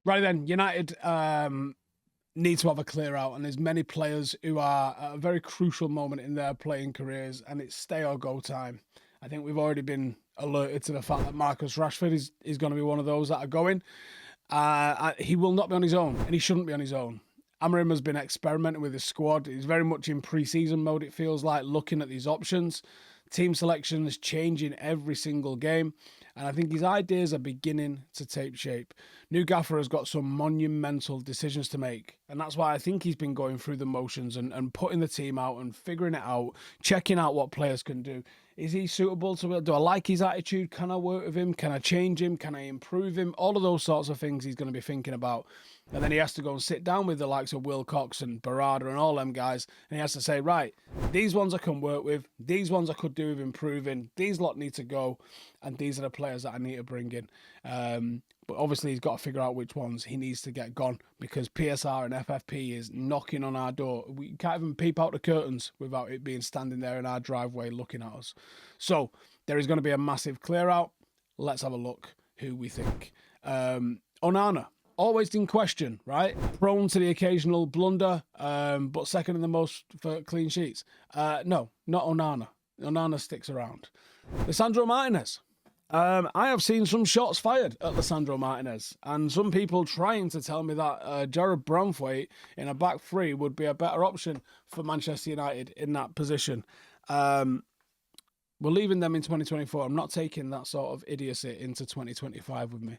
Right then, United need to have a clear out, and there's many players who are at a very crucial moment in their playing careers, and it's stay or go time. I think we've already been alerted to the fact that Marcus Rashford is going to be one of those that are going. He will not be on his own, and he shouldn't be on his own. Amorim has been experimenting with his squad. He's very much in pre-season mode, it feels like, looking at these options. Team selection is changing every single game, and I think his ideas are beginning to take shape. New Gaffer has got some monumental decisions to make, and that's why I think he's been going through the motions and putting the team out and figuring it out, checking out what players can do. Is he suitable to it? Do I like his attitude? Can I work with him? Can I change him? Can I improve him? All of those sorts of things he's going to be thinking about. And then he has to go and sit down with the likes of Wilcox and Barada and all them guys. And he has to say, right, these ones I can work with. These ones I could do with improving. These lot need to go. And these are the players that I need to bring in. But obviously he's got to figure out which ones he needs to get gone, because PSR and FFP is knocking on our door. We can't even peep out the curtains without it being standing there in our driveway looking at us. So there is going to be a massive clear out. Let's have a look who we think. Onana, always in question, right? Prone to the occasional blunder, but second in the most for clean sheets. No, not Onana. Onana sticks around. Lisandro Martinez. I have seen some shots fired at Lisandro Martinez, and some people trying to tell me that Jared Branthwaite in a back three would be a better option for Manchester United in that position. We're leaving them in 2024. I'm not taking that sort of idiocy into 2025 with me.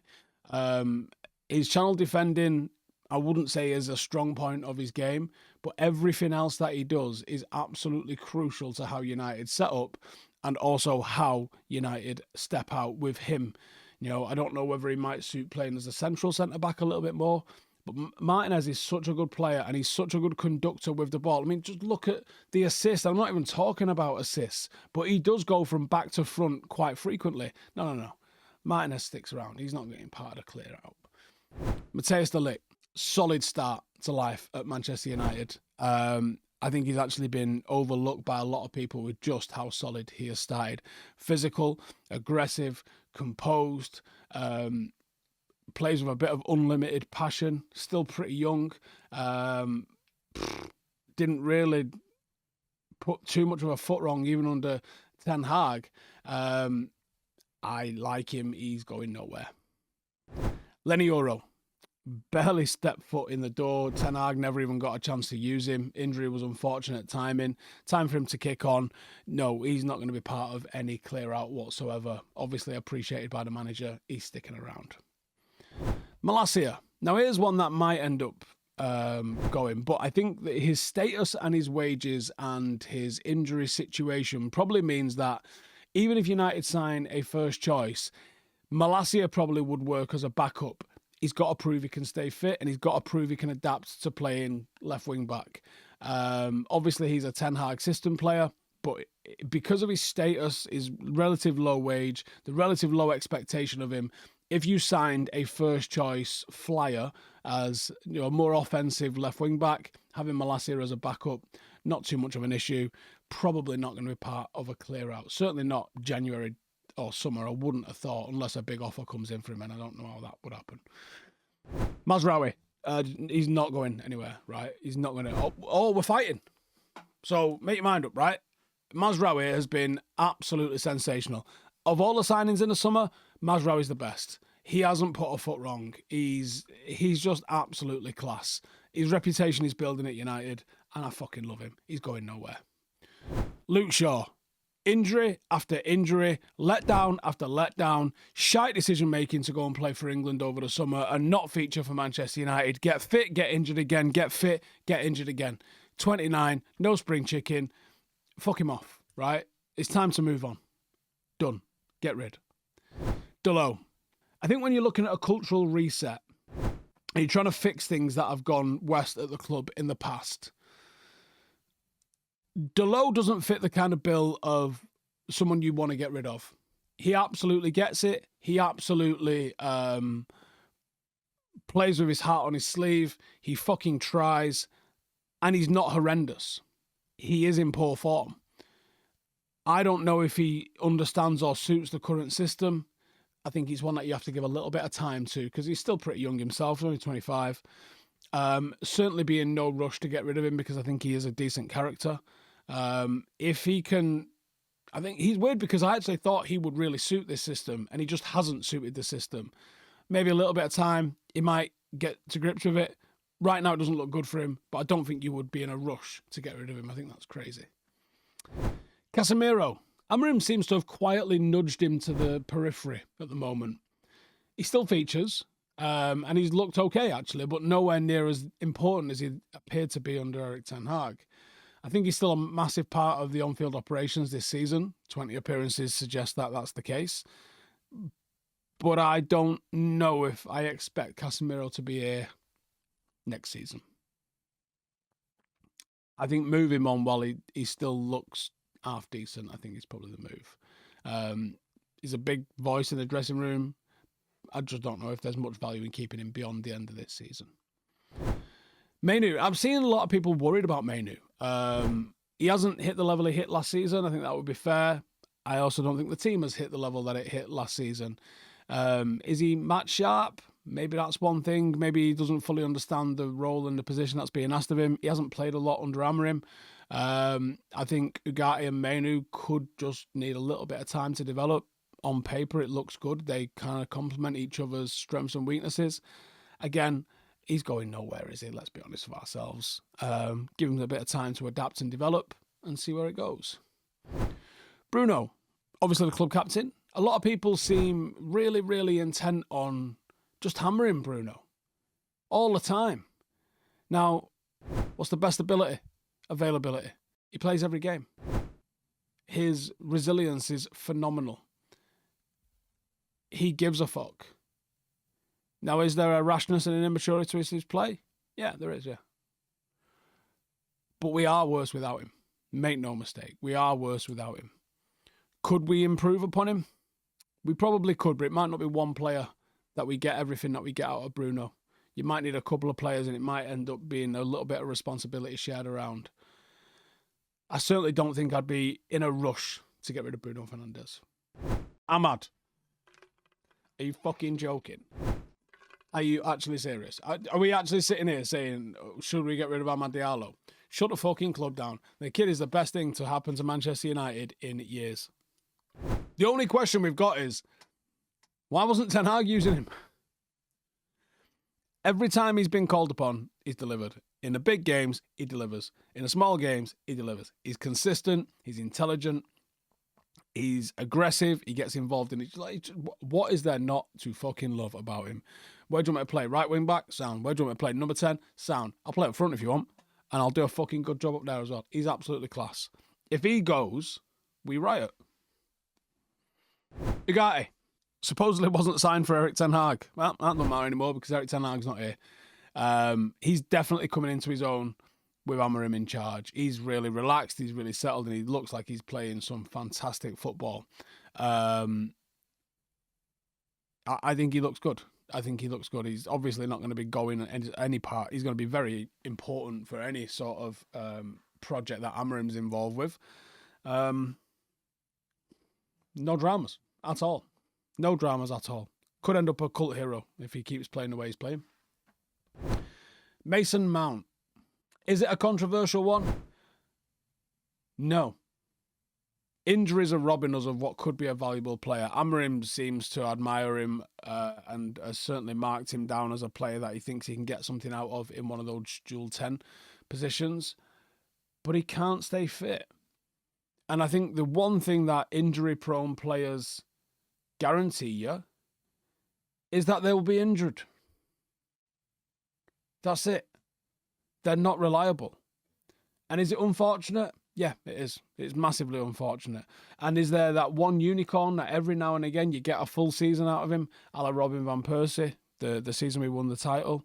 His channel defending, I wouldn't say is a strong point of his game, but everything else that he does is absolutely crucial to how United set up, and also how United step out with him. You know, I don't know whether he might suit playing as a central centre-back a little bit more, but Martinez is such a good player, and he's such a good conductor with the ball. I mean, just look at the assists. I'm not even talking about assists, but he does go from back to front quite frequently. No. Martinez sticks around. He's not getting part of the clear out. Matthias de Ligt, solid start to life at Manchester United. I think he's actually been overlooked by a lot of people with just how solid he has started. Physical, aggressive, composed, plays with a bit of unlimited passion, still pretty young. Didn't really put too much of a foot wrong even under Ten Hag. I like him. He's going nowhere. Lenny Euro. Barely stepped foot in the door. Ten Hag never even got a chance to use him. Injury was unfortunate timing. Time for him to kick on. No, he's not going to be part of any clear out whatsoever. Obviously appreciated by the manager. He's sticking around. Malacia. Now here's one that might end up going, but I think that his status and his wages and his injury situation probably means that even if United sign a first choice, Malacia probably would work as a backup. He's got to prove he can stay fit, and he's got to prove he can adapt to playing left wing back. Obviously, he's a Ten Hag system player, but because of his status, his relative low wage, the relative low expectation of him, if you signed a first choice flyer as, you know, a more offensive left wing back, having Malacia as a backup, not too much of an issue. Probably not going to be part of a clear out. Certainly not January or summer, I wouldn't have thought, unless a big offer comes in for him, and I don't know how that would happen. Mazraoui, he's not going anywhere, right? He's not going to... Oh, we're fighting. So make your mind up, right? Mazraoui has been absolutely sensational. Of all the signings in the summer, Mazraoui's the best. He hasn't put a foot wrong. He's just absolutely class. His reputation is building at United, and I fucking love him. He's going nowhere. Luke Shaw. Injury after injury, letdown after letdown, shite decision-making to go and play for England over the summer and not feature for Manchester United. Get fit, get injured again, get fit, get injured again. 29, no spring chicken. Fuck him off, right? It's time to move on. Done. Get rid. Diallo. I think when you're looking at a cultural reset, and you're trying to fix things that have gone west at the club in the past, Diallo doesn't fit the kind of bill of someone you want to get rid of. He absolutely gets it. He absolutely plays with his heart on his sleeve. He fucking tries. And he's not horrendous. He is in poor form. I don't know if he understands or suits the current system. I think he's one that you have to give a little bit of time to because he's still pretty young himself, only 25. Certainly be in no rush to get rid of him because I think he is a decent character. If he can, I think he's weird because I actually thought he would really suit this system and he just hasn't suited the system. Maybe a little bit of time, he might get to grips with it. Right now it doesn't look good for him, but I don't think you would be in a rush to get rid of him. I think that's crazy. Casemiro. Amorim seems to have quietly nudged him to the periphery at the moment. He still features, and he's looked okay, actually, but nowhere near as important as he appeared to be under Erik ten Hag. I think he's still a massive part of the on-field operations this season. 20 appearances suggest that that's the case. But I don't know if I expect Casemiro to be here next season. I think move him on while he still looks half decent. I think is probably the move. He's a big voice in the dressing room. I just don't know if there's much value in keeping him beyond the end of this season. Mainu. I'm seeing a lot of people worried about Mainu. He hasn't hit the level he hit last season. I think that would be fair. I also don't think the team has hit the level that it hit last season. Is he match sharp? Maybe that's one thing. Maybe he doesn't fully understand the role and the position that's being asked of him. He hasn't played a lot under Amorim. I think Ugarte and Mainu could just need a little bit of time to develop. On paper, it looks good. They kind of complement each other's strengths and weaknesses. Again, he's going nowhere, is he? Let's be honest with ourselves. Give him a bit of time to adapt and develop and see where it goes. Bruno, obviously the club captain. A lot of people seem really, really intent on just hammering Bruno all the time. Now, what's the best ability? Availability. He plays every game. His resilience is phenomenal. He gives a fuck. Now, is there a rashness and an immaturity to his play? Yeah, there is, yeah. But we are worse without him. Make no mistake. We are worse without him. Could we improve upon him? We probably could, but it might not be one player that we get everything that we get out of Bruno. You might need a couple of players and it might end up being a little bit of responsibility shared around. I certainly don't think I'd be in a rush to get rid of Bruno Fernandes. Ahmad. Are you fucking joking? Are you actually serious? Are we actually sitting here saying, should we get rid of Amad Diallo? Shut the fucking club down. The kid is the best thing to happen to Manchester United in years. The only question we've got is, why wasn't Ten Hag using him? Every time he's been called upon, he's delivered. In the big games, he delivers. In the small games, he delivers. He's consistent. He's intelligent. He's aggressive. He gets involved in it. Like, what is there not to fucking love about him? Where do you want me to play? Right wing back? Sound. Where do you want me to play? Number 10? Sound. I'll play up front if you want. And I'll do a fucking good job up there as well. He's absolutely class. If he goes, we riot. Ugarte. Supposedly wasn't signed for Erik ten Hag. Well, that doesn't matter anymore because Erik ten Hag's not here. He's definitely coming into his own with Amorim in charge. He's really relaxed. He's really settled, and he looks like he's playing some fantastic football. I think he looks good. He's obviously not going to be going any part. He's going to be very important for any sort of project that Amorim's involved with. No dramas at all. No dramas at all. Could end up a cult hero if he keeps playing the way he's playing. Mason Mount. Is it a controversial one? No. Injuries are robbing us of what could be a valuable player. Amorim seems to admire him and has certainly marked him down as a player that he thinks he can get something out of in one of those dual 10 positions. But he can't stay fit. And I think the one thing that injury-prone players guarantee you is that they will be injured. That's it. They're not reliable. And is it unfortunate? Yeah, it is. It's massively unfortunate. And is there that one unicorn that every now and again you get a full season out of him, a la Robin van Persie, the season we won the title?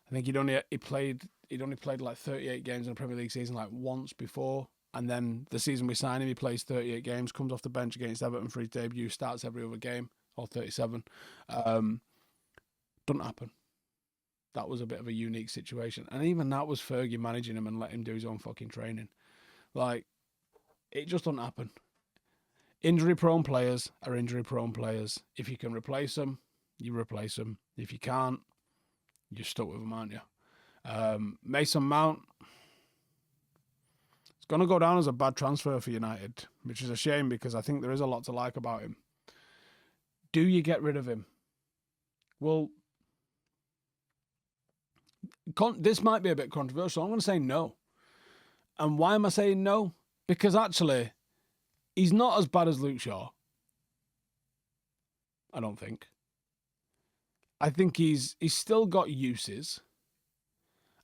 I think he'd only played like 38 games in a Premier League season like once before. And then the season we signed him, he plays 38 games, comes off the bench against Everton for his debut, starts every other game, or 37. Doesn't happen. That was a bit of a unique situation. And even that was Fergie managing him and letting him do his own fucking training. Like, it just doesn't happen. Injury-prone players are injury-prone players. If you can replace them, you replace them. If you can't, you're stuck with them, aren't you? Mason Mount, it's going to go down as a bad transfer for United, which is a shame because I think there is a lot to like about him. Do you get rid of him? Well, this might be a bit controversial. I'm going to say no. And why am I saying no? Because actually, he's not as bad as Luke Shaw. I don't think. I think he's still got uses.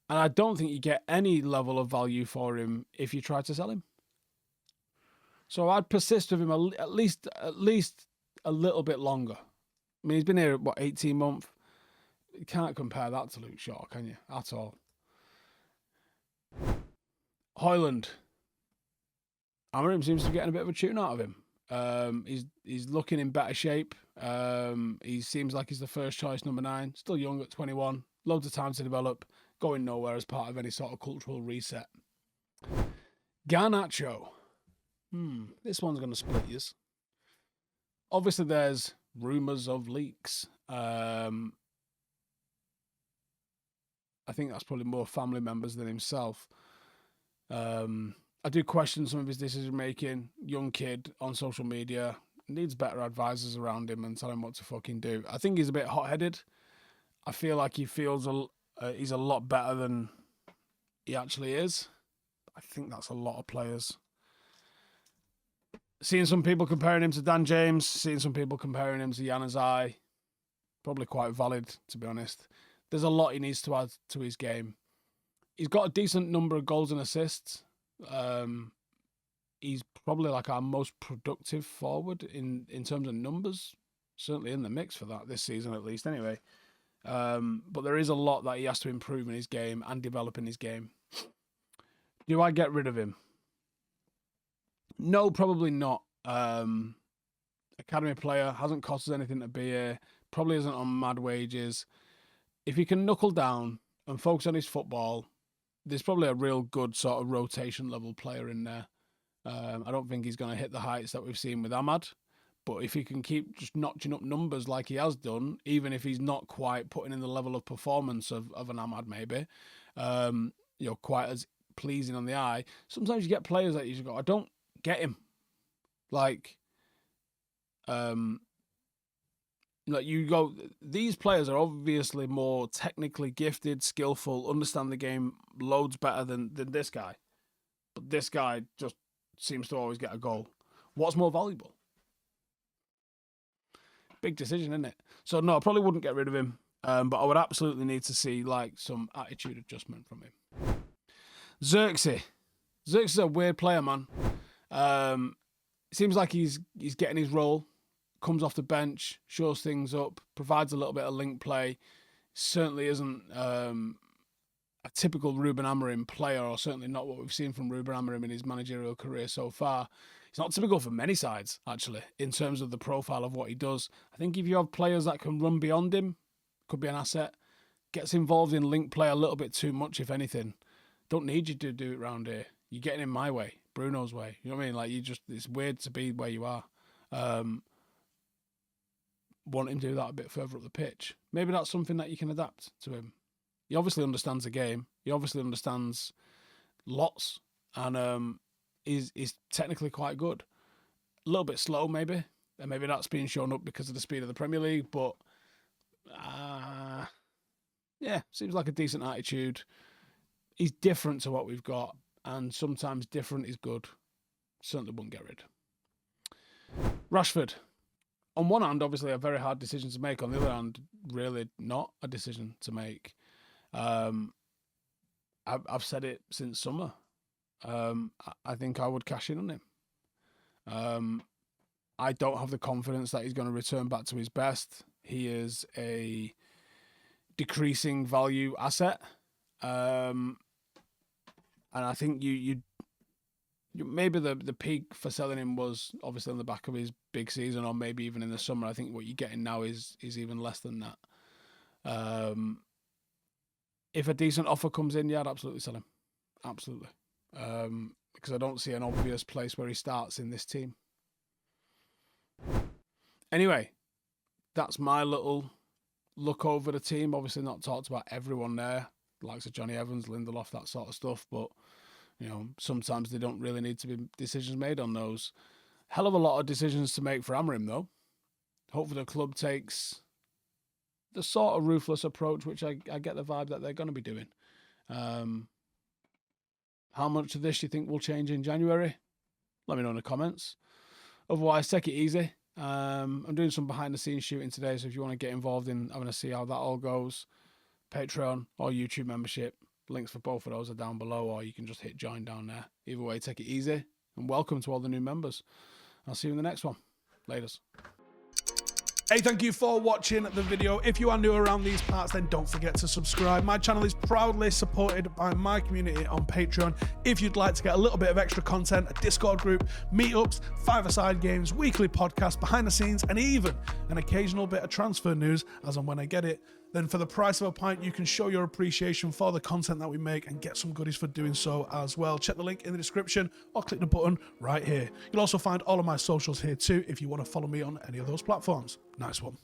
And I don't think you get any level of value for him if you try to sell him. So I'd persist with him at least a little bit longer. I mean, he's been here, 18 months? You can't compare that to Luke Shaw, can you? At all. Højlund. Amorim seems to be getting a bit of a tune out of him. He's looking in better shape. He seems like he's the first choice number 9. Still young at 21. Loads of time to develop. Going nowhere as part of any sort of cultural reset. Garnacho. This one's going to split you. Obviously, there's rumours of leaks. I think that's probably more family members than himself. I do question some of his decision making. Young kid on social media, needs better advisors around him and tell him what to fucking do. I think he's a bit hot-headed. I feel like he feels he's a lot better than he actually is. I think that's a lot of players. Seeing some people comparing him to Dan James, seeing some people comparing him to Januzaj, probably quite valid, to be honest. There's a lot he needs to add to his game. He's got a decent number of goals and assists. He's probably like our most productive forward in terms of numbers. Certainly in the mix for that this season, at least, anyway. But there is a lot that he has to improve in his game and develop in his game. Do I get rid of him? No, probably not. Academy player, hasn't cost us anything to be here. Probably isn't on mad wages. If he can knuckle down and focus on his football, there's probably a real good sort of rotation level player in there. I don't think he's going to hit the heights that we've seen with Ahmad. But if he can keep just notching up numbers like he has done, even if he's not quite putting in the level of performance of an Ahmad maybe, quite as pleasing on the eye, sometimes you get players that you just go, I don't get him. Like you go, these players are obviously more technically gifted, skillful, understand the game loads better than this guy. But this guy just seems to always get a goal. What's more valuable? Big decision, isn't it? So no, I probably wouldn't get rid of him. But I would absolutely need to see like some attitude adjustment from him. Xerxes. Xerxes is a weird player, man. Seems like he's getting his role, comes off the bench, shows things up, provides a little bit of link play. Certainly isn't a typical Ruben Amorim player, or certainly not what we've seen from Ruben Amorim in his managerial career so far. It's not typical for many sides, actually, in terms of the profile of what he does. I think if you have players that can run beyond him, could be an asset. Gets involved in link play a little bit too much, if anything. Don't need you to do it round here. You're getting in my way, Bruno's way. You know what I mean? Like, it's weird to be where you are. Want him to do that a bit further up the pitch. Maybe that's something that you can adapt to him. He obviously understands the game. He obviously understands lots. And is technically quite good. A little bit slow, maybe. And maybe that's being shown up because of the speed of the Premier League. But, seems like a decent attitude. He's different to what we've got. And sometimes different is good. Certainly wouldn't get rid. Rashford. On one hand, obviously a very hard decision to make. On the other hand, really not a decision to make. I've said it since summer. I think I would cash in on him. I don't have the confidence that he's going to return back to his best. He is a decreasing value asset. And I think you maybe the peak for selling him was obviously on the back of his big season, or maybe even in the summer. I think what you're getting now is even less than that. If a decent offer comes in, I'd absolutely sell him. Absolutely. Because I don't see an obvious place where he starts in this team. Anyway, that's my little look over the team. Obviously not talked about everyone there, likes of Johnny Evans, Lindelof, that sort of stuff, but you know, sometimes they don't really need to be decisions made on those. Hell of a lot of decisions to make for Amorim, though. Hopefully the club takes the sort of ruthless approach, which I get the vibe that they're going to be doing. How much of this do you think will change in January? Let me know in the comments. Otherwise, take it easy. I'm doing some behind-the-scenes shooting today, so if you want to get involved in having to see how that all goes, Patreon or YouTube membership, links for both of those are down below, or you can just hit join down there. Either way, take it easy, and welcome to all the new members. I'll see you in the next one. Laters. Hey, thank you for watching the video. If you are new around these parts, then don't forget to subscribe. My channel is proudly supported by my community on Patreon. If you'd like to get a little bit of extra content, a Discord group, meetups, five-a-side games, weekly podcasts, behind the scenes, and even an occasional bit of transfer news as and when I get it, then for the price of a pint, you can show your appreciation for the content that we make and get some goodies for doing so as well. Check the link in the description or click the button right here. You'll also find all of my socials here too if you want to follow me on any of those platforms. Nice one.